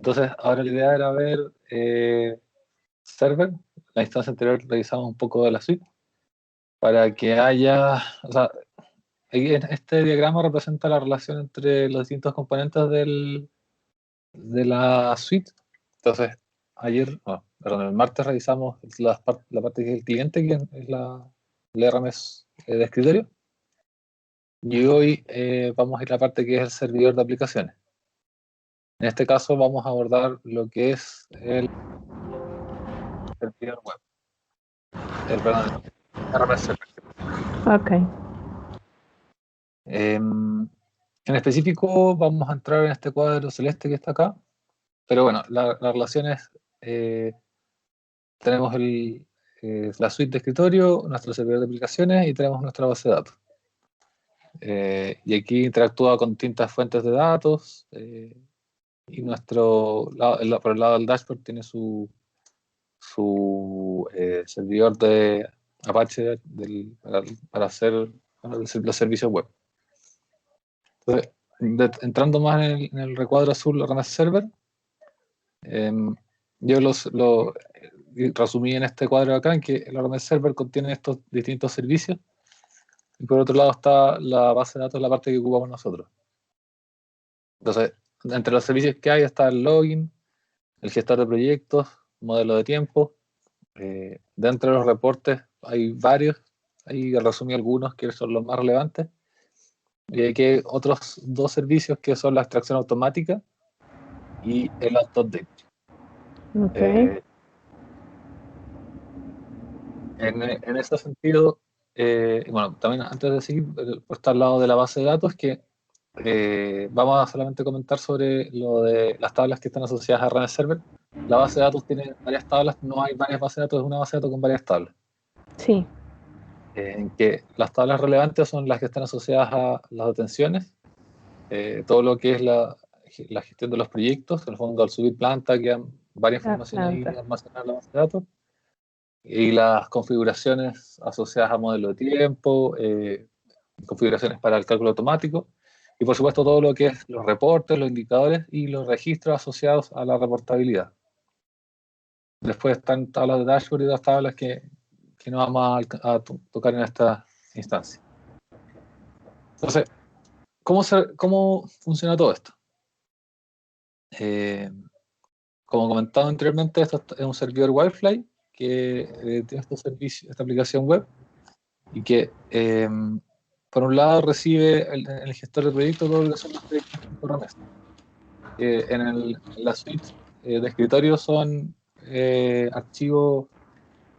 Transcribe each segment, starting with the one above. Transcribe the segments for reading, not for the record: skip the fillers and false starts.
Entonces, ahora la idea era ver server. La instancia anterior revisamos un poco de la suite para que haya, o sea, este diagrama representa la relación entre los distintos componentes de la suite. Entonces, el martes revisamos la parte que es el cliente, que es el RMS de escritorio. Y hoy vamos a ir a la parte que es el servidor de aplicaciones. En este caso vamos a abordar lo que es el servidor web. Perdón, el RMS server. Ok. En específico vamos a entrar en este cuadro celeste que está acá. Pero bueno, la relación es, tenemos la suite de escritorio, nuestro servidor de aplicaciones y tenemos nuestra base de datos. Y aquí interactúa con distintas fuentes de datos y por el lado del dashboard tiene su servidor de Apache para hacer los servicios web. Entonces, entrando más en el recuadro azul, RMS Server, yo lo resumí en este cuadro acá, en que el RMS Server contiene estos distintos servicios, y por otro lado está la base de datos, la parte que ocupamos nosotros. Entonces, entre los servicios que hay está el login, el gestor de proyectos, modelo de tiempo. Dentro de los reportes hay varios, ahí resumí algunos que son los más relevantes. Y hay que otros dos servicios que son la extracción automática y el auto-update. Ok. En ese sentido, bueno, también antes de seguir, por estar al lado de la base de datos, que vamos a solamente comentar sobre lo de las tablas que están asociadas a RMS Server. La base de datos tiene varias tablas, no hay varias bases de datos, es una base de datos con varias tablas. Sí. En que las tablas relevantes son las que están asociadas a las detenciones, todo lo que es la gestión de los proyectos. En el fondo, al subir planta quedan varias informaciones ahí almacenadas en la base de datos, y las configuraciones asociadas a modelo de tiempo, configuraciones para el cálculo automático, y por supuesto todo lo que es los reportes, los indicadores y los registros asociados a la reportabilidad. Después están tablas de dashboard y otras tablas que no vamos a tocar en esta instancia. Entonces, ¿cómo funciona todo esto? Como comentado anteriormente, esto es un servidor Wi-Fi que tiene este servicio, esta aplicación web, y que por un lado recibe el gestor de proyectos todo lo que son los proyectos por RMS. En la suite de escritorio son archivos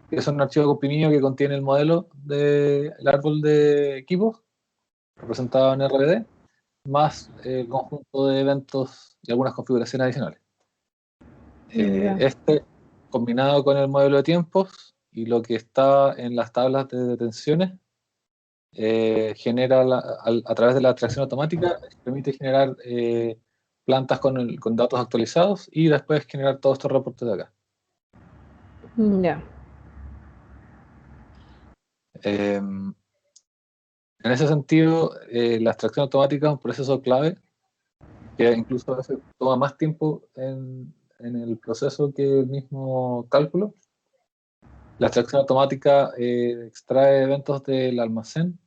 que son un archivo comprimido que contiene el modelo del árbol de equipos representado en RBD, más el conjunto de eventos y algunas configuraciones adicionales. Este, combinado con el modelo de tiempos y lo que está en las tablas de detenciones, genera a través de la abstracción automática, permite generar plantas con datos actualizados y después generar todos estos reportes de acá. Ya. En ese sentido, la abstracción automática es un proceso clave que incluso a veces toma más tiempo en el proceso que el mismo cálculo. La abstracción automática extrae eventos del almacén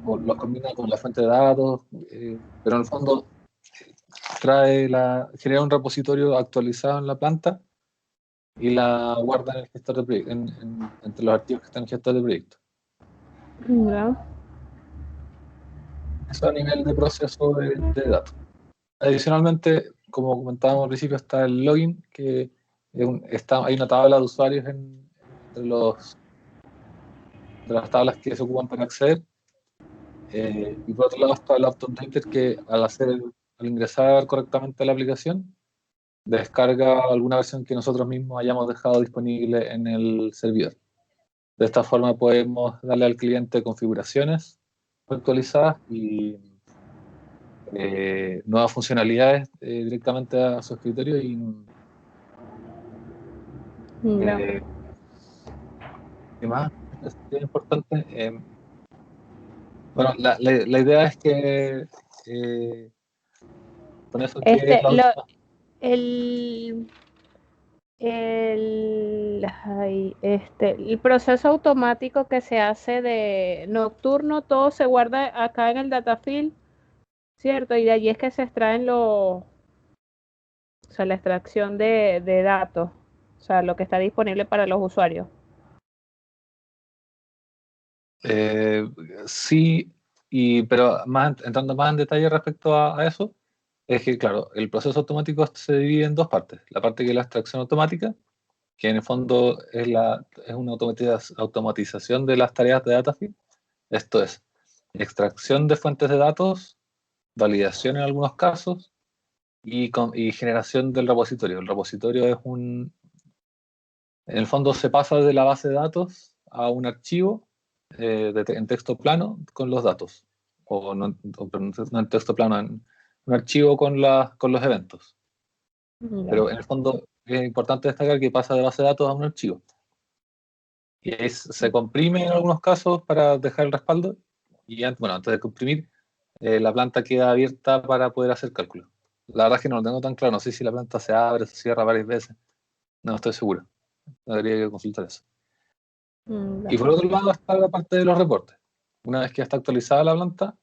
o los combina con la fuente de datos, pero en el fondo genera un repositorio actualizado en la planta y la guarda en el gestor de proyecto, entre los archivos que están en el gestor de proyecto. Ya. Eso a nivel de proceso de datos. Adicionalmente, como comentábamos al principio, está el login, que hay una tabla de usuarios entre de las tablas que se ocupan para acceder. Y por otro lado está el auto-updater, que al ingresar correctamente a la aplicación, descarga alguna versión que nosotros mismos hayamos dejado disponible en el servidor. De esta forma podemos darle al cliente configuraciones actualizadas y nuevas funcionalidades directamente a su escritorio. Y ¿qué más es importante? Bueno, la idea es que con eso que es la última. El, el proceso automático que se hace de nocturno, todo se guarda acá en el datafield, ¿cierto? Y de allí es que se extraen o sea, la extracción de datos, o sea, lo que está disponible para los usuarios. Eh, sí, pero entrando más en detalle respecto a eso, es que, claro, el proceso automático se divide en dos partes. La parte que es la extracción automática, que en el fondo es una automatización de las tareas de Datafield. Esto es, extracción de fuentes de datos, validación en algunos casos y generación del repositorio. El repositorio en el fondo se pasa de la base de datos a un archivo en texto plano con los datos, o no, perdón, no en texto plano, en un archivo con los eventos. Ya. Pero en el fondo es importante destacar que pasa de base de datos a un archivo. Y se comprime en algunos casos para dejar el respaldo, y bueno, antes de comprimir, la planta queda abierta para poder hacer cálculos. La verdad es que no lo tengo tan claro, no sé si la planta se abre, se cierra varias veces, no estoy seguro, debería que consultar eso. Y Ya. por otro lado está la parte de los reportes. Una vez que está actualizada la planta,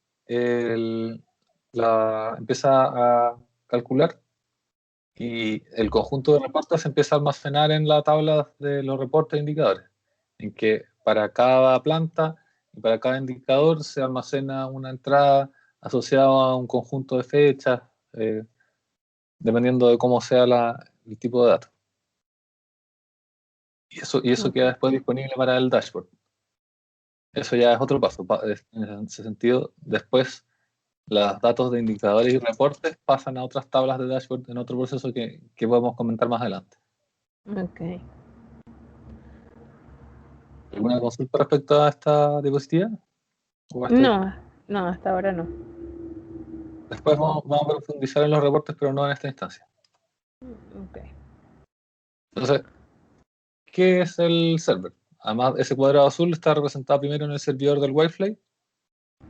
la empieza a calcular y el conjunto de reportes se empieza a almacenar en la tabla de los reportes e indicadores, en que para cada planta y para cada indicador se almacena una entrada asociada a un conjunto de fechas, eh, dependiendo de cómo sea el tipo de datos. Y eso Ok. queda después disponible para el dashboard. Eso ya es otro paso. En ese sentido, después los datos de indicadores y reportes pasan a otras tablas de dashboard en otro proceso que podemos comentar más adelante. Ok. ¿Alguna consulta respecto a esta diapositiva? ¿O a este? No, no, hasta ahora no. Después vamos a profundizar en los reportes, pero no en esta instancia. Ok. Entonces, ¿qué es el server? Además, ese cuadrado azul está representado primero en el servidor del Wi-Fi,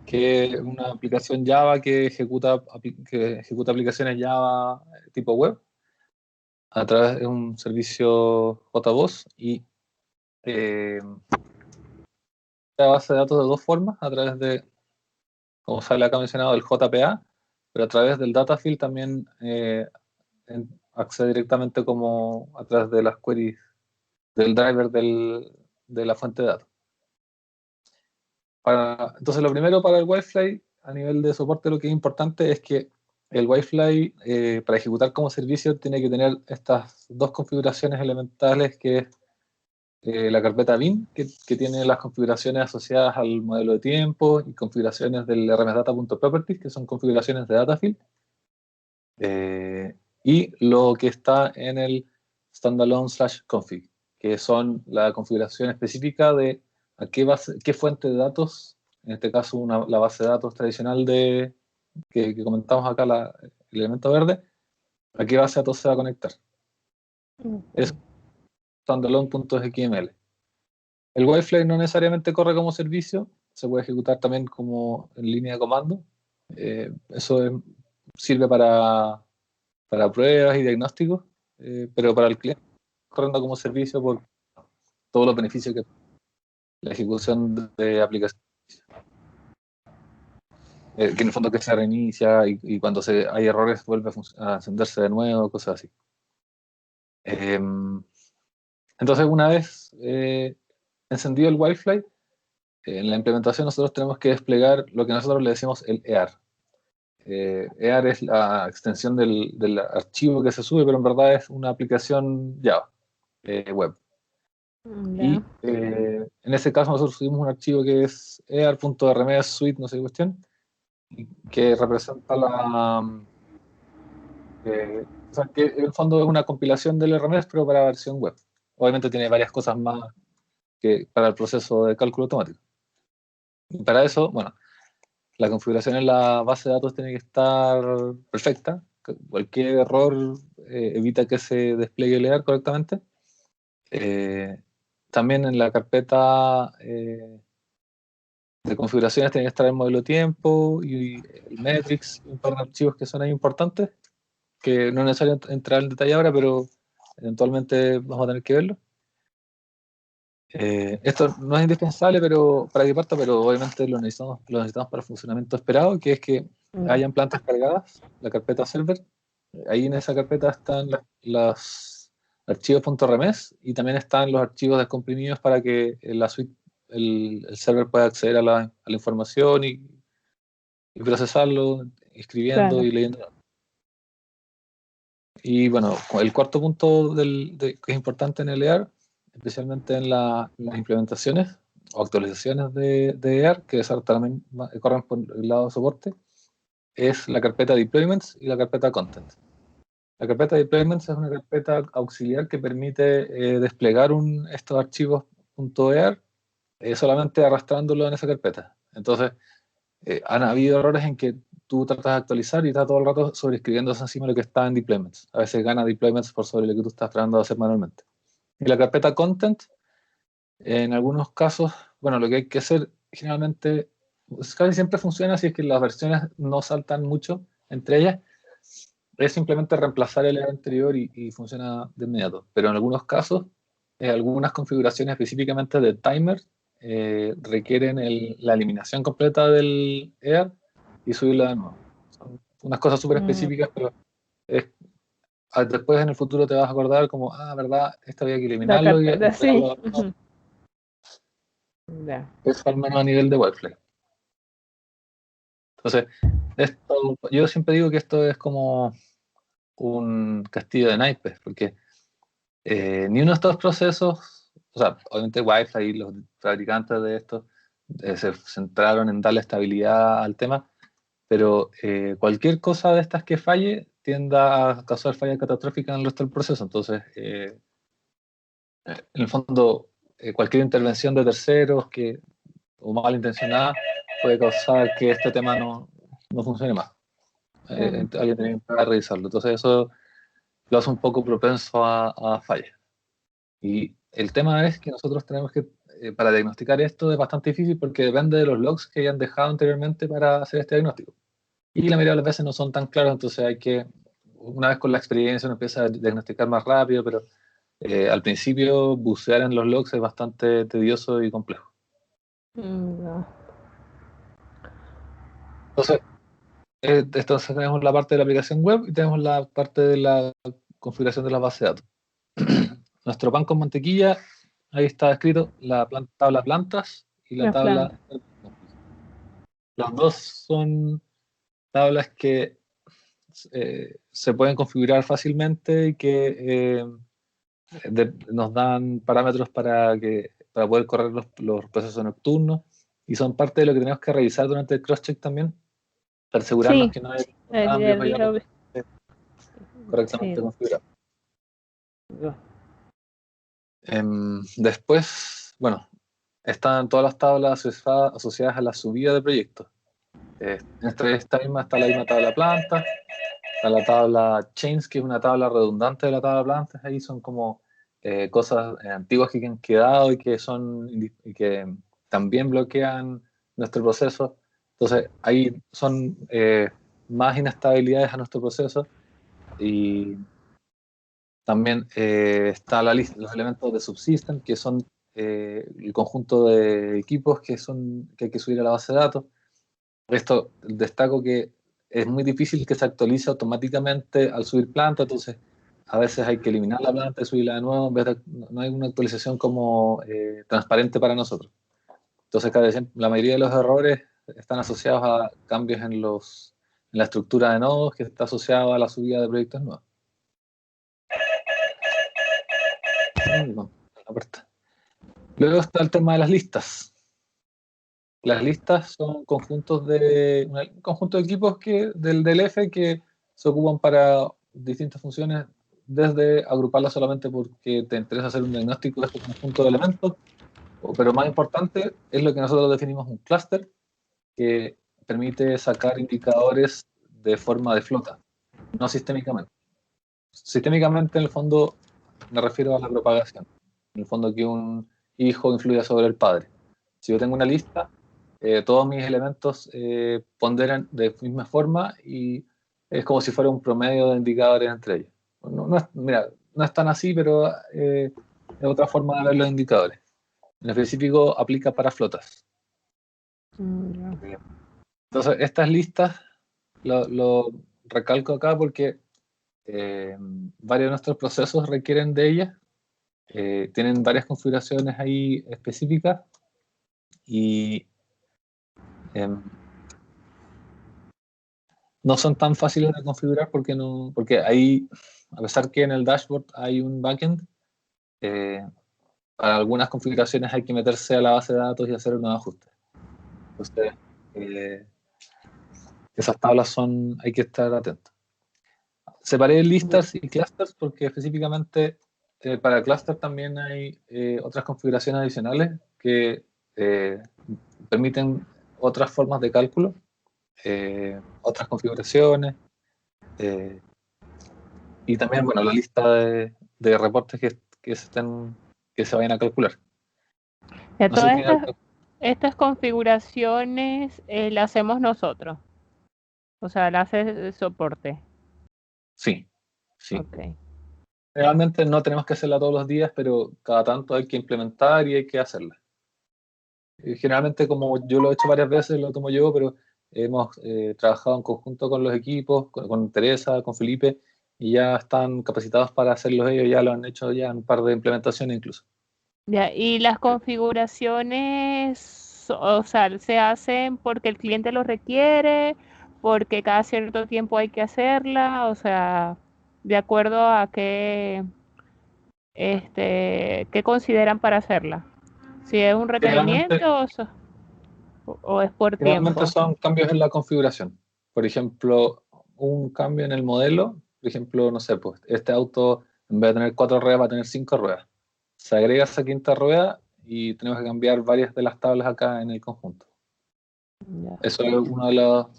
que es una aplicación Java que ejecuta aplicaciones Java tipo web a través de un servicio JBoss y la base de datos de dos formas, a través de, como sale acá mencionado, el JPA, pero a través del datafield también accede directamente como a través de las queries del driver de la fuente de datos. Entonces, lo primero para el Wi-Fi, a nivel de soporte, lo que es importante es que el Wi-Fi, para ejecutar como servicio, tiene que tener estas dos configuraciones elementales, que es la carpeta bin, que tiene las configuraciones asociadas al modelo de tiempo y configuraciones del rmsdata.properties, que son configuraciones de datafield, y lo que está en el standalone/config, que son la configuración específica de qué fuente de datos, en este caso la base de datos tradicional que comentamos acá, el elemento verde, a qué base de datos se va a conectar. Es Ok. standalone.xml. El Wi-Fi no necesariamente corre como servicio, se puede ejecutar también como en línea de comando. Eso sirve para pruebas y diagnósticos, pero para el cliente corriendo como servicio por todos los beneficios que la ejecución de aplicaciones, que en el fondo que se reinicia y cuando hay errores vuelve a encenderse de nuevo, cosas así. Eh, entonces, una vez encendido el Wi-Fi, en la implementación nosotros tenemos que desplegar lo que nosotros le decimos el EAR. EAR es la extensión del archivo que se sube, pero en verdad es una aplicación Java web. Ya. Y en ese caso nosotros subimos un archivo que es ear.rmsuite, no sé qué cuestión, que representa o sea, que en el fondo es una compilación del RMS, pero para versión web. Obviamente tiene varias cosas más que para el proceso de cálculo automático. Y para eso, bueno, la configuración en la base de datos tiene que estar perfecta. Cualquier error evita que se despliegue el EAR correctamente. Eh, También en la carpeta de configuraciones tiene que estar el modelo de tiempo y el metrics, un par de archivos que son ahí importantes. que no es necesario entrar en detalle ahora, pero eventualmente vamos a tener que verlo. Esto no es indispensable pero para que parta, pero obviamente lo necesitamos para el funcionamiento esperado, que es que hayan plantas cargadas, la carpeta server. Ahí en esa carpeta están los archivos .remes y también están los archivos descomprimidos para que la suite, el server pueda acceder a la información y procesarlo, escribiendo Claro. y leyendo. Y bueno, el cuarto punto que es importante en el EAR, especialmente en las implementaciones o actualizaciones de EAR, que también corren por el lado de soporte, es la carpeta Deployments y la carpeta Content. La carpeta Deployments es una carpeta auxiliar que permite desplegar estos archivos .ear solamente arrastrándolo en esa carpeta. Entonces, han habido errores en que tú tratas de actualizar y estás todo el rato sobreescribiéndose encima de lo que está en deployments. A veces gana deployments por sobre lo que tú estás tratando de hacer manualmente. Y la carpeta content, en algunos casos, bueno, lo que hay que hacer generalmente, casi siempre funciona si es que las versiones no saltan mucho entre ellas, es simplemente reemplazar el anterior y funciona de inmediato. Pero en algunos casos, algunas configuraciones específicamente de timer requieren la eliminación completa del EAR y subirla de nuevo. Son unas cosas súper específicas, pero después en el futuro te vas a acordar como, verdad, esto había que La eliminarlo y carpeta, sí. entregarlo. Ya. Es al menos a nivel de Webflow. Entonces, yo siempre digo que esto es como un castillo de naipes, porque ni uno de estos procesos, o sea, obviamente Wi-Fi y los fabricantes de esto se centraron en darle estabilidad al tema, pero cualquier cosa de estas que falle tiende a causar fallas catastróficas en el resto del proceso. Entonces, en el fondo, cualquier intervención de terceros o malintencionada puede causar que este tema no funcione más. Alguien tiene que revisarlo. Entonces, eso lo hace un poco propenso a fallas. Y el tema es que nosotros tenemos que, para diagnosticar esto es bastante difícil porque depende de los logs que hayan dejado anteriormente para hacer este diagnóstico. Y la mayoría de las veces no son tan claros, entonces una vez con la experiencia uno empieza a diagnosticar más rápido, pero al principio bucear en los logs es bastante tedioso y complejo. No. Entonces tenemos la parte de la aplicación web y tenemos la parte de la configuración de la base de datos. Nuestro pan con mantequilla, ahí está escrito la tabla plantas y la La tabla. planta. Las dos son tablas que se pueden configurar fácilmente y que nos dan parámetros para poder correr los procesos nocturnos y son parte de lo que tenemos que revisar durante el cross-check también para asegurarnos Sí, que no hay ayer cambios lo vi. correctamente Sí. configurados. Después, bueno, están todas las tablas asociadas a la subida de proyectos. En esta misma está la misma tabla planta, está la tabla chains, que es una tabla redundante de la tabla plantas. Ahí son como cosas antiguas que han quedado y que también bloquean nuestro proceso. Entonces, ahí son más inestabilidades a nuestro proceso y también está la lista, los elementos de subsystem, que son el conjunto de equipos que hay que subir a la base de datos. Esto destaco que es muy difícil que se actualice automáticamente al subir planta, entonces a veces hay que eliminar la planta y subirla de nuevo, no hay una actualización como transparente para nosotros. Entonces la mayoría de los errores están asociados a cambios en la estructura de nodos, que está asociado a la subida de proyectos nuevos. Luego está el tema de las listas. Las listas son un conjunto de equipos del DLF que se ocupan para distintas funciones, desde agruparlas solamente porque te interesa hacer un diagnóstico de este conjunto de elementos, pero más importante es lo que nosotros definimos un clúster, que permite sacar indicadores de forma de flota, no sistémicamente. Sistémicamente, en el fondo, me refiero a la propagación. En el fondo, que un hijo influya sobre el padre. Si yo tengo una lista, todos mis elementos ponderan de misma forma y es como si fuera un promedio de indicadores entre ellos. Mira, no es tan así, pero es otra forma de ver los indicadores. En específico, aplica para flotas. Entonces, estas listas lo recalco acá porque varios de nuestros procesos requieren de ellas. Tienen varias configuraciones ahí específicas y no son tan fáciles de configurar porque ahí, a pesar que en el dashboard hay un backend, para algunas configuraciones hay que meterse a la base de datos y hacer unos ajustes. Entonces, esas tablas hay que estar atentos. Separé listas y clusters porque específicamente para cluster también hay otras configuraciones adicionales que permiten otras formas de cálculo, otras configuraciones, y también, bueno, la lista de reportes que se vayan a calcular. Ya No sé si todas tiene estas configuraciones las hacemos nosotros. O sea, las hace soporte. Sí, sí. Okay. Realmente no tenemos que hacerla todos los días, pero cada tanto hay que implementar y hay que hacerla. Generalmente, como yo lo he hecho varias veces, lo tomo yo, pero hemos trabajado en conjunto con los equipos, con Teresa, con Felipe, y ya están capacitados para hacerlo ellos, ya lo han hecho ya en un par de implementaciones incluso. Ya, y las configuraciones, o sea, se hacen porque el cliente lo requiere, porque cada cierto tiempo hay que hacerla, o sea, de acuerdo a qué consideran para hacerla. Si es un Generalmente, requerimiento o es por generalmente tiempo. son cambios en la configuración. Por ejemplo, un cambio en el modelo, por ejemplo, no sé, pues este auto en vez de tener 4 ruedas va a tener 5 ruedas. Se agrega esa quinta rueda y tenemos que cambiar varias de las tablas acá en el conjunto. Ya. Eso es una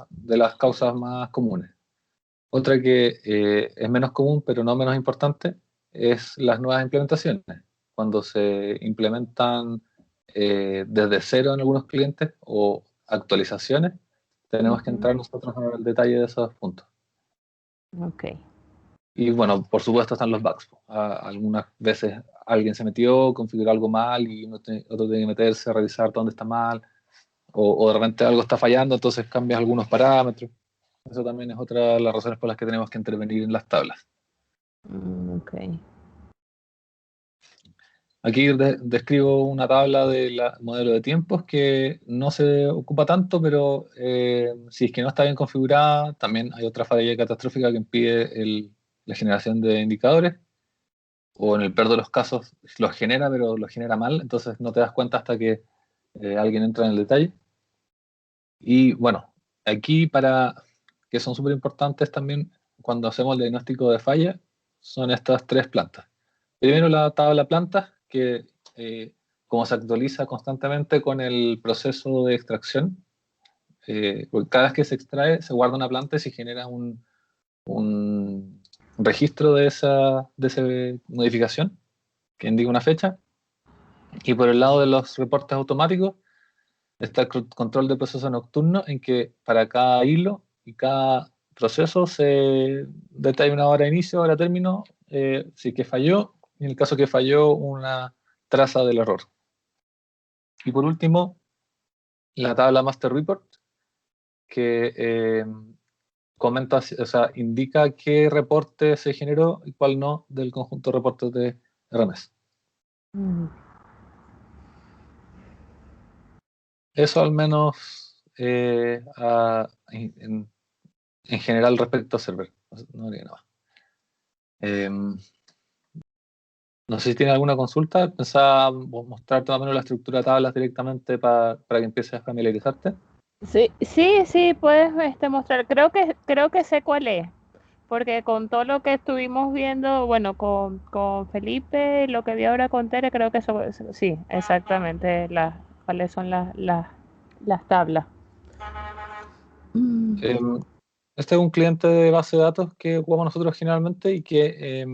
de las causas más comunes. Otra que es menos común, pero no menos importante, es las nuevas implementaciones. Cuando se implementan desde cero en algunos clientes o actualizaciones, tenemos que entrar nosotros en el detalle de esos puntos. Ok. Y bueno, por supuesto están los bugs. Algunas veces alguien se metió, configuró algo mal y otro tiene que meterse a revisar dónde está mal, o de repente algo está fallando, entonces cambias algunos parámetros. Eso también es otra de las razones por las que tenemos que intervenir en las tablas. Ok. Aquí describo una tabla del modelo de tiempos que no se ocupa tanto, pero si es que no está bien configurada, también hay otra falla catastrófica que impide la generación de indicadores, o en el peor de los casos los genera, pero los genera mal, entonces no te das cuenta hasta que alguien entra en el detalle. Y bueno, aquí que son súper importantes también cuando hacemos el diagnóstico de falla, son estas tres plantas. Primero la tabla plantas, que como se actualiza constantemente con el proceso de extracción, porque cada vez que se extrae se guarda una planta y se genera un registro de esa modificación que indica una fecha. Y por el lado de los reportes automáticos está el control de proceso nocturno, en que para cada hilo y cada proceso se detalla una hora de inicio, hora de término, si que falló, y en el caso que falló, una traza del error. Y por último, la tabla Master Report, que comenta, o sea, indica qué reporte se generó y cuál no del conjunto de reportes de RMS. Eso al menos en general respecto a server. No habría nada más. No sé si tiene alguna consulta. Pensaba mostrarte más o menos la estructura de tablas directamente para que empieces a familiarizarte. Sí, sí, sí, puedes mostrar. Creo que sé cuál es, porque con todo lo que estuvimos viendo, bueno, con Felipe, lo que vi ahora con Tere, creo que sí, exactamente, cuáles son las tablas. Este es un cliente de base de datos que ocupamos nosotros generalmente y que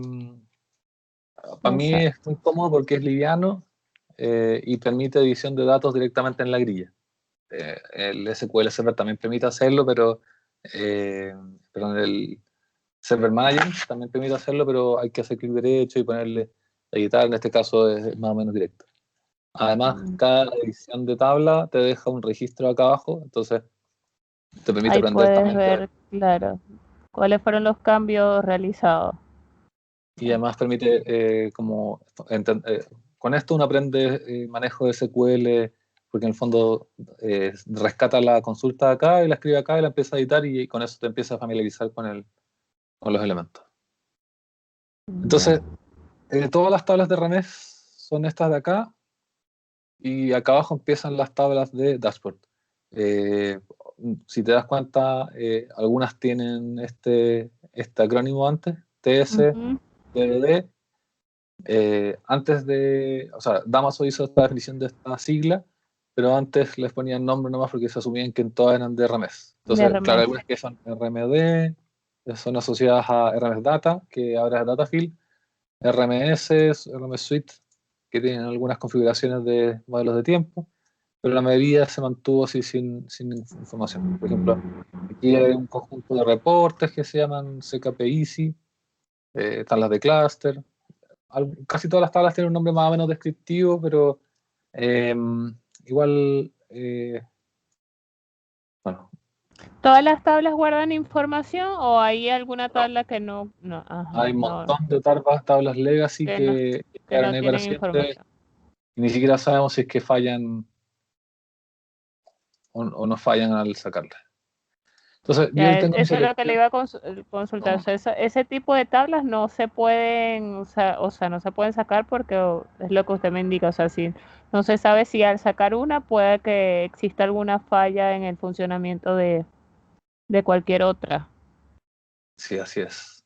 para mí es muy cómodo porque es liviano y permite edición de datos directamente en la grilla. El SQL Server también permite hacerlo, pero perdón, el Server Manager también permite hacerlo, pero hay que hacer clic derecho y ponerle editar, en este caso es más o menos directo. Además, cada edición de tabla te deja un registro acá abajo, entonces te permite Ahí aprender puedes también. ver, claro, cuáles fueron los cambios realizados. Y además permite con esto uno aprende manejo de SQL, porque en el fondo rescata la consulta acá y la escribe acá y la empieza a editar y con eso te empieza a familiarizar con los elementos. Entonces, todas las tablas de RMS son estas de acá y acá abajo empiezan las tablas de dashboard. Si te das cuenta, algunas tienen este acrónimo antes, TS, DDD. Antes de, o sea, Damaso hizo esta definición de esta sigla, pero antes les ponían nombre nomás porque se asumían que todas eran de RMS. Entonces, De claro, RMS. algunas que son RMD, son asociadas a RMS Data, que ahora es Datafield, RMS, RMS Suite, que tienen algunas configuraciones de modelos de tiempo, pero la mayoría se mantuvo así sin información. Por ejemplo, aquí hay un conjunto de reportes que se llaman CKP Easy, están las de cluster. Casi todas las tablas tienen un nombre más o menos descriptivo, pero igual, bueno, ¿Todas las tablas guardan información o hay alguna no, tabla que no? No, hay un no, montón de tablas legacy que no, que que quedaron no ahí para tienen siempre información. y ni siquiera sabemos si es que fallan o no fallan al sacarlas. Entonces, yo Ya, ahí tengo mi eso es lo que le selección. iba a consultar. O No, sea, ese tipo de tablas no se pueden, o sea, no se pueden sacar porque es lo que usted me indica. O sea, si no se sabe si al sacar una puede que exista alguna falla en el funcionamiento de cualquier otra. sí, así es.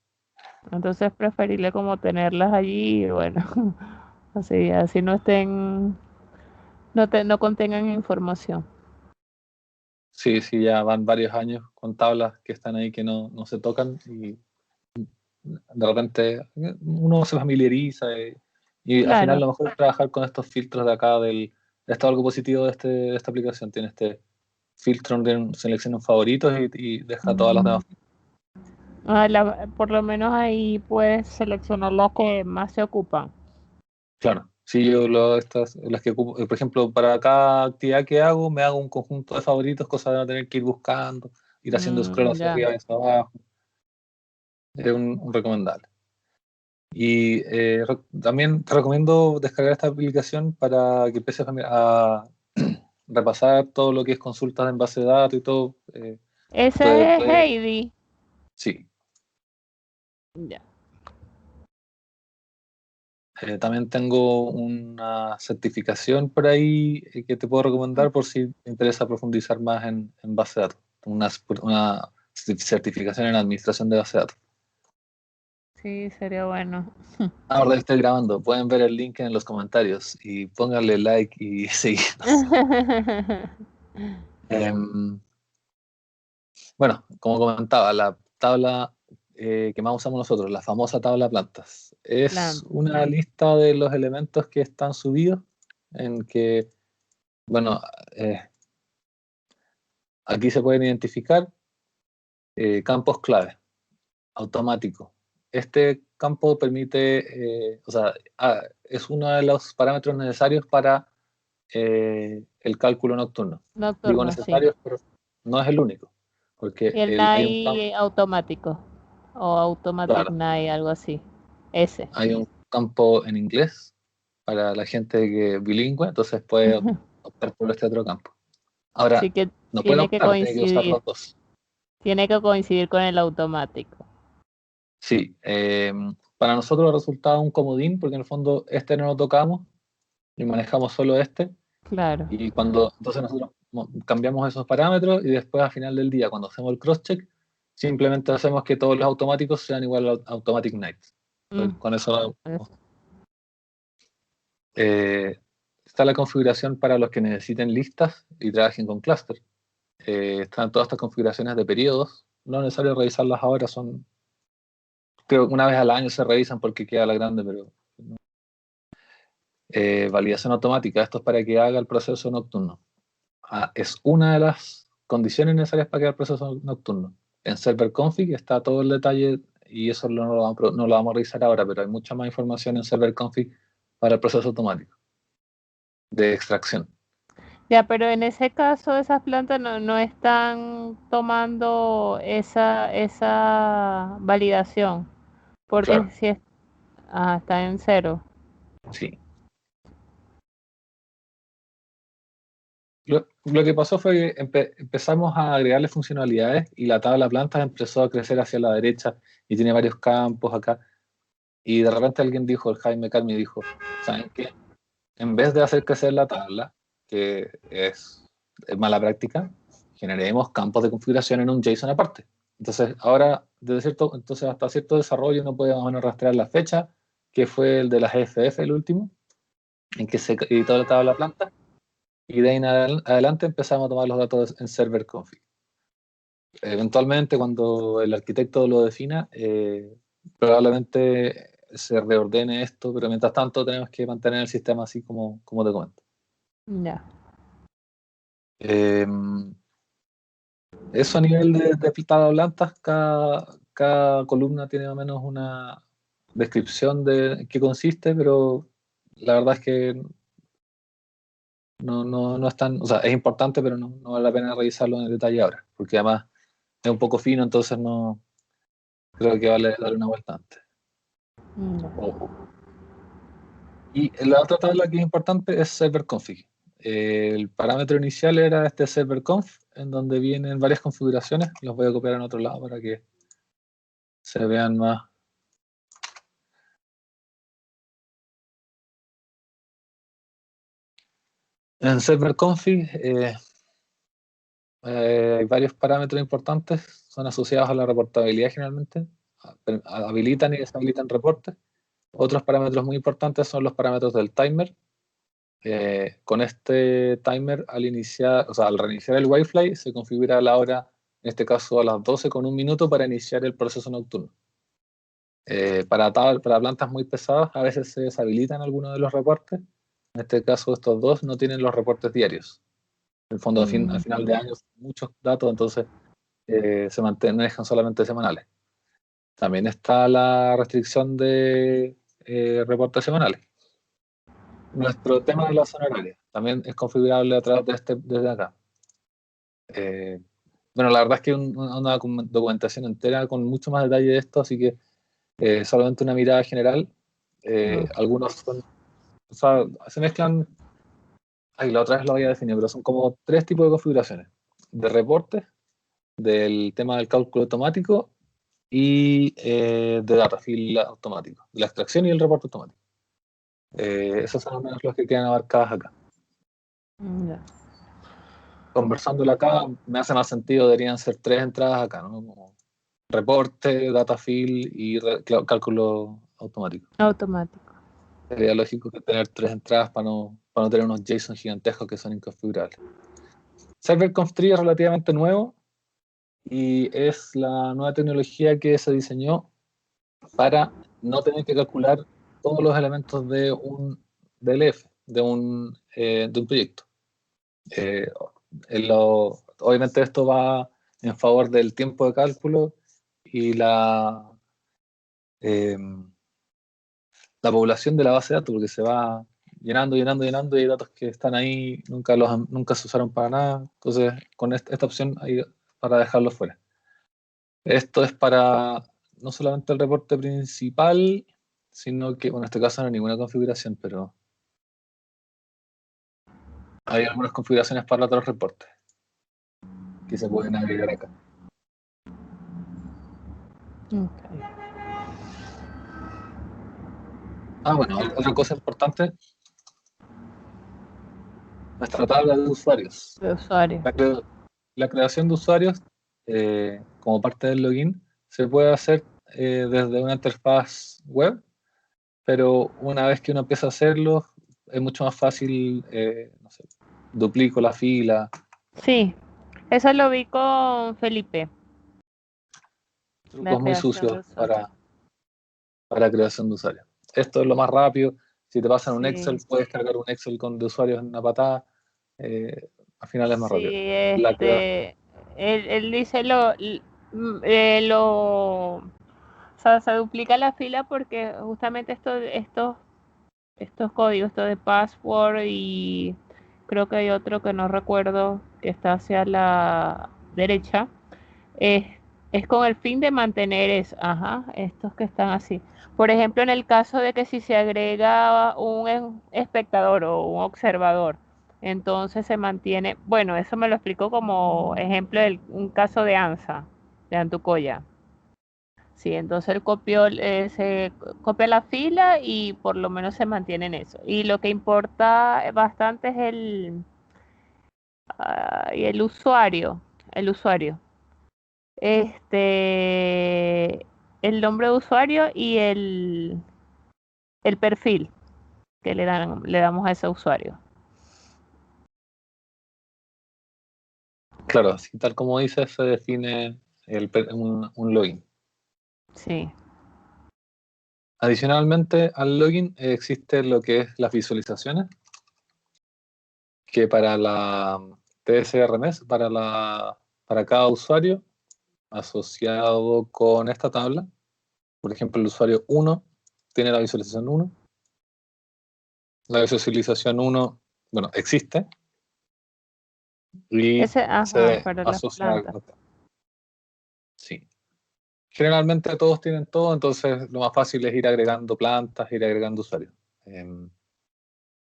Entonces es preferible como tenerlas allí y bueno, así no estén, no contengan información. Sí, sí, ya van varios años con tablas que están ahí que no se tocan y de repente uno se familiariza y al final Claro. lo mejor es trabajar con estos filtros de acá esto es algo positivo de esta aplicación, tiene este filtro donde selecciona favoritos y deja todas las demás. Por lo menos ahí puedes seleccionar las que más se ocupan. Claro, si yo las que ocupo, por ejemplo, para cada actividad que hago, me hago un conjunto de favoritos, cosa de no tener que ir buscando, ir haciendo scroll hacia Ya. arriba y hacia abajo, es un recomendable. Y también te recomiendo descargar esta aplicación para que empieces a repasar todo lo que es consultas en base de datos y todo. Ese es Heidi. Sí. Ya. También tengo una certificación por ahí que te puedo recomendar por si te interesa profundizar más en base de datos. Una certificación en administración de base de datos. Sí, sería bueno. Ahora estoy grabando. Pueden ver el link en los comentarios y pónganle like y seguirnos. Em, Bueno, como comentaba, la tabla que más usamos nosotros, la famosa tabla de plantas, es Plan. una lista de los elementos que están subidos en que, bueno, aquí se pueden identificar campos clave, automático. Este campo permite, o sea, es uno de los parámetros necesarios para el cálculo nocturno. Digo Nocturno, sí. necesarios, pero no es el único, porque Y el hay un campo. NAI automático. O Automatic Claro, NAI, algo así. Ese. hay un campo en inglés para la gente que es bilingüe, entonces puede optar por este otro campo. Sí Ahora, que no puede tiene que optar, tiene que usar coincidir. los dos. Tiene que coincidir con el automático. Sí, para nosotros resultaba un comodín, porque en el fondo este no lo tocamos y manejamos solo este. Claro. Y cuando entonces nosotros cambiamos esos parámetros y después al final del día, cuando hacemos el cross-check, simplemente hacemos que todos los automáticos sean igual al Automatic Night. Mm, Con eso es- Eh, está la configuración para los que necesiten listas y trabajen con cluster. Están todas estas configuraciones de periodos. No es necesario revisarlas ahora, creo que una vez al año se revisan porque queda la grande, pero validación automática. Esto es para que haga el proceso nocturno. Es una de las condiciones necesarias para que haga el proceso nocturno. en Server Config está todo el detalle y eso no lo vamos a revisar ahora, pero hay mucha más información en Server Config para el proceso automático de extracción. Ya, pero en ese caso esas plantas no están tomando esa validación, porque Claro, si está en cero. sí. Lo que pasó fue que empezamos a agregarle funcionalidades y la tabla de plantas empezó a crecer hacia la derecha y tiene varios campos acá. Y de repente alguien dijo, el Jaime Calmi dijo, ¿saben qué? En vez de hacer crecer la tabla, que es mala práctica, generemos campos de configuración en un JSON aparte. Entonces, ahora, entonces hasta cierto desarrollo no podemos más o menos rastrear la fecha, que fue el de las EFF, el último, en que se editó la tabla de planta, y de ahí en adelante empezamos a tomar los datos en server config. Eventualmente, cuando el arquitecto lo defina, probablemente se reordene esto, pero mientras tanto tenemos que mantener el sistema así como te comento. Ya. Eh, Eso a nivel de tabla blanca, cada columna tiene más o menos una descripción de qué consiste, pero la verdad es que no es tan, o sea, es importante, pero no vale la pena revisarlo en detalle ahora, porque además es un poco fino, entonces no creo que vale darle una vuelta antes. Ya. Y la otra tabla que es importante es server config. El parámetro inicial era este server conf, en donde vienen varias configuraciones. Los voy a copiar en otro lado para que se vean más. En server config hay varios parámetros importantes, son asociados a la reportabilidad generalmente, habilitan y deshabilitan reportes. Otros parámetros muy importantes son los parámetros del timer. Con este timer, al reiniciar el Wi-Fi, se configura la hora, en este caso a las 12 con un minuto para iniciar el proceso nocturno. Para plantas muy pesadas, a veces se deshabilitan algunos de los reportes. En este caso, estos dos no tienen los reportes diarios. En el fondo, al final de año, muchos datos, entonces se manejan solamente semanales. También está la restricción de reportes semanales. Nuestro tema de la zona horaria también es configurable a través desde acá. Bueno, la verdad es que una documentación entera con mucho más detalle de esto, así que solamente una mirada general. Algunos son, o sea, se mezclan, la otra vez lo voy a definir, pero son como tres tipos de configuraciones: de reportes, del tema del cálculo automático y de data fill automático, de la extracción y el reporte automático. Esos son al menos los que quedan abarcados acá. Ya. Conversándolo acá, me hace más sentido, deberían ser tres entradas acá, ¿no? Como reporte, data fill y cálculo automático. Automático. Sería lógico que tener tres entradas para no tener unos JSON gigantescos que son inconfigurables. ServerConf 3 es relativamente nuevo y es la nueva tecnología que se diseñó para no tener que calcular todos los elementos de un DLF, de un proyecto. Obviamente esto va en favor del tiempo de cálculo y eh, la población de la base de datos, porque se va llenando y hay datos que están ahí, nunca se usaron para nada. Entonces, con esta opción hay para dejarlo fuera. Esto es para no solamente el reporte principal, sino que, bueno, en este caso no hay ninguna configuración, pero hay algunas configuraciones para otros reportes que se pueden agregar acá. Okay. Bueno, otra cosa importante, nuestra tabla de usuarios. De usuario. La creación de usuarios como parte del login se puede hacer desde una interfaz web, pero una vez que uno empieza a hacerlo, es mucho más fácil, no sé, duplico la fila. Sí, eso lo vi con Felipe. La Trucos muy creación de sucios usuario. para creación de usuarios. Esto es lo más rápido. Si te pasan un Excel, Sí, puedes cargar un Excel de usuarios en una patada. Al final es más sí, rápido. él dice O sea, se duplica la fila porque justamente estos códigos, esto de password y creo que hay otro que no recuerdo que está hacia la derecha, es, es con el fin de mantener ajá, estos que están así. Por ejemplo, en el caso de que si se agrega un espectador o un observador, entonces se mantiene, bueno, eso me lo explicó como ejemplo de un caso de ANSA, de Antucoya. Sí, entonces él se copia la fila y por lo menos se mantiene en eso. Y lo que importa bastante es el usuario, el usuario. Este, el nombre de usuario y el perfil que le damos a ese usuario. Claro, así tal como dices, se define un login. Sí. Adicionalmente al login existe lo que es las visualizaciones, que para la TSRMS, para cada usuario asociado con esta tabla, por ejemplo, el usuario 1 tiene la visualización 1, la visualización 1, bueno, existe y Ajá, se para las asocia a... plantas. Sí. Generalmente todos tienen todo, entonces lo más fácil es ir agregando plantas, ir agregando usuarios. En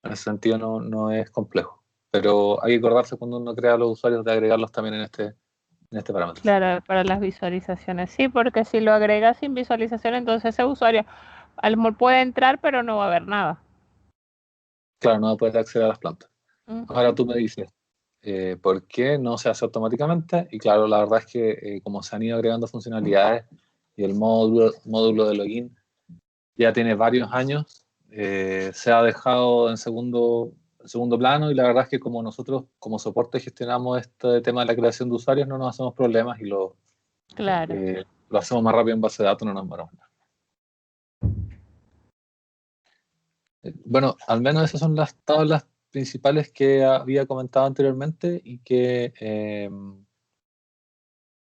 ese sentido no es complejo, pero hay que acordarse cuando uno crea los usuarios de agregarlos también en este parámetro. Claro, para las visualizaciones. Sí, porque si lo agregas sin visualización, entonces ese usuario a lo mejor puede entrar, pero no va a ver nada. Claro, no va a poder acceder a las plantas. Ahora Ujú. tú me dices, ¿por qué no se hace automáticamente? Y claro, la verdad es que como se han ido agregando funcionalidades y el módulo de login ya tiene varios años, se ha dejado en segundo plano y la verdad es que como nosotros como soporte gestionamos este tema de la creación de usuarios, no nos hacemos problemas y Claro. lo hacemos más rápido en base de datos, no nos demoramos. Bueno, al menos esas son las tablas principales que había comentado anteriormente y que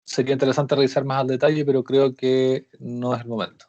sería interesante revisar más al detalle, pero creo que no es el momento.